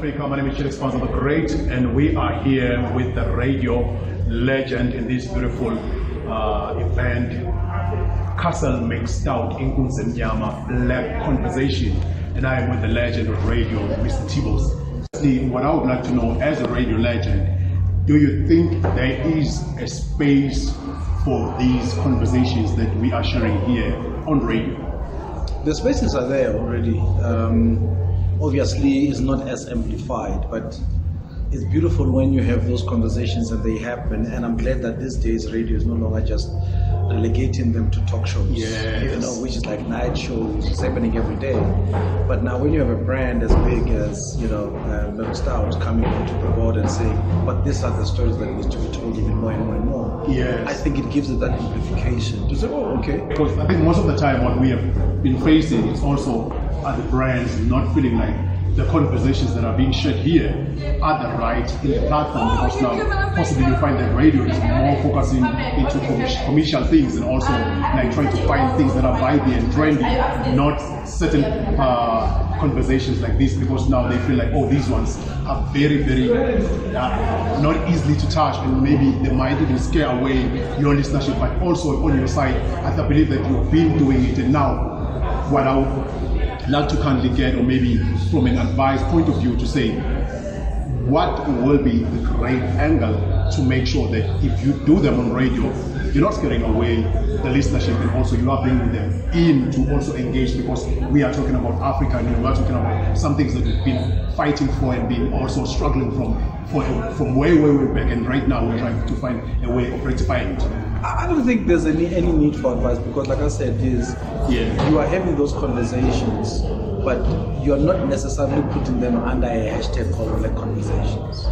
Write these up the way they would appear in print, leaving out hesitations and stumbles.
My name is Felix Sponsor the Great, and we are here with the radio legend in this beautiful event, Castle Mixed Out in Kunzemnyama Black Conversation, and I am with the legend of radio, Mr. Tbose. What I would like to know, as a radio legend, do you think there is a space for these conversations that we are sharing here on radio? The spaces are there already. Obviously, it's not as amplified, but it's beautiful when you have those conversations and they happen. And I'm glad that these days radio is no longer just relegating them to talk shows, which is like night shows. It's happening every day. But now, when you have a brand as big as Mixed Out coming onto the board and saying, "But these are the stories that need to be told even more and more and more," I think it gives it that amplification to say, "Oh, okay." Because I think most of the time, what we have been facing is also the brands not feeling like the conversations that are being shared here are the right in the platform, because now possibly you find that radio is more focusing into commercial things and also like trying to find things that are vibey and trendy, not certain conversations like this, because now they feel like, oh, these ones are very, very not easily to touch, and maybe they might even scare away your listenership. But also on your side, I believe that you've been doing it, and now what I would like to kindly get, or maybe from an advice point of view, to say what will be the right angle to make sure that if you do them on radio, you're not scaring away the listenership, and also you are bringing them in to also engage, because we are talking about Africa, and we are talking about some things that we've been fighting for and been also struggling from way back, and right now we're trying to find a way of rectifying it. I don't think there's any need for advice, because like I said, you are having those conversations, but you're not necessarily putting them under a hashtag called Black Conversations.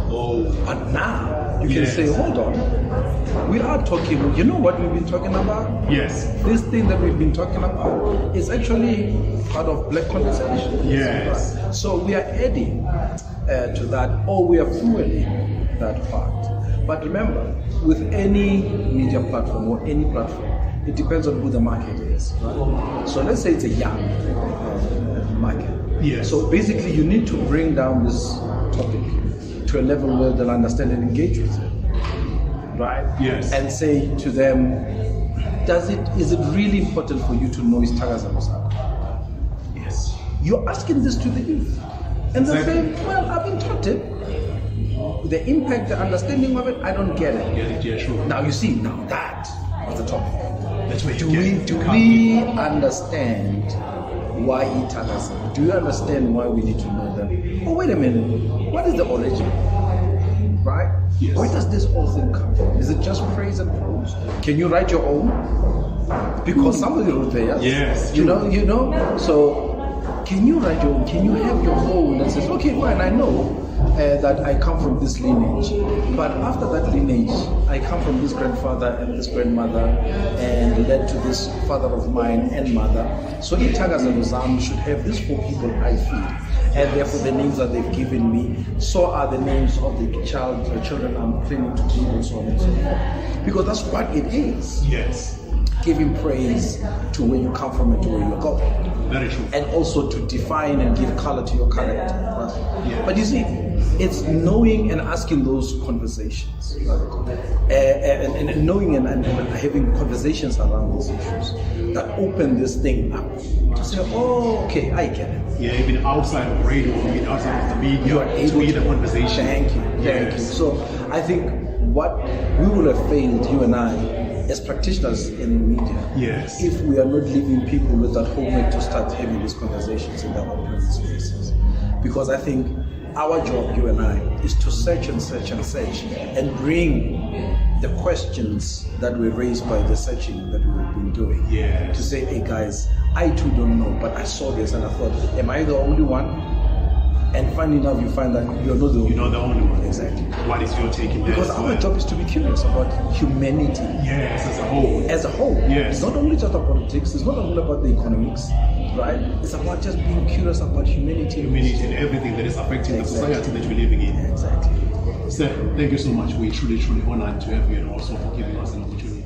But now you can say, hold on, we are talking, you know what we've been talking about? Yes. This thing that we've been talking about is actually part of Black Conversations. Yes. Right? So we are adding to that, or we are fueling that part. But remember, with any media platform or any platform, it depends on who the market is. Right? So let's say it's a young market. Yes. So basically, you need to bring down this topic to a level where they'll understand and engage with it. Right? Yes. And say to them, is it really important for you to know his Tagaza? Yes. You're asking this to the youth. And they'll say, well, I've been taught it. The impact, the understanding of it, I don't get it. Yeah, sure. Now you see, now that is the topic. That's where do we understand why it has? Do you understand why we need to know that? Oh, wait a minute. What is the origin? Right? Yes. Where does this whole thing come from? Is it just praise and prose? Can you write your own? Because somebody wrote theirs. Yes. You know. So can you write your own? Can you have your own that says, okay, fine, I know that I come from this lineage, but after that lineage, I come from this grandfather and this grandmother, and led to this father of mine and mother. So Itagazaluzam should have these four people I feed, and therefore the names that they've given me, so are the names of the children I'm planning to give, and so on and so forth. Because that's what it is. Yes. Giving praise to where you come from and to where you're going. Very true. And also to define and give color to your character. Right? Yeah. But you see, it's knowing and asking those conversations, and knowing and having conversations around these issues that open this thing up to say, oh, okay, I get it. Yeah, even outside of radio, even outside of the media, you are able to lead a conversation. Thank you. So I think what we would have failed, you and I, as practitioners in media, if we are not leaving people with that homework to start having these conversations in their open spaces. Because I think our job, you and I, is to search and bring the questions that were raised by the searching that we've been doing. To say, hey guys, I too don't know, but I saw this and I thought, am I the only one? And funny enough, you find that you're not the only one. You're not the only one. Exactly. What is your take in that? Because our job is to be curious about humanity. Yes, as a whole. As a whole. Yes. It's not only just about politics, it's not only about the economics, right? It's about just being curious about humanity. Humanity and everything that is affecting the society that we're living in. Exactly. Sir, thank you so much. We truly honored to have you, and also for giving us an opportunity.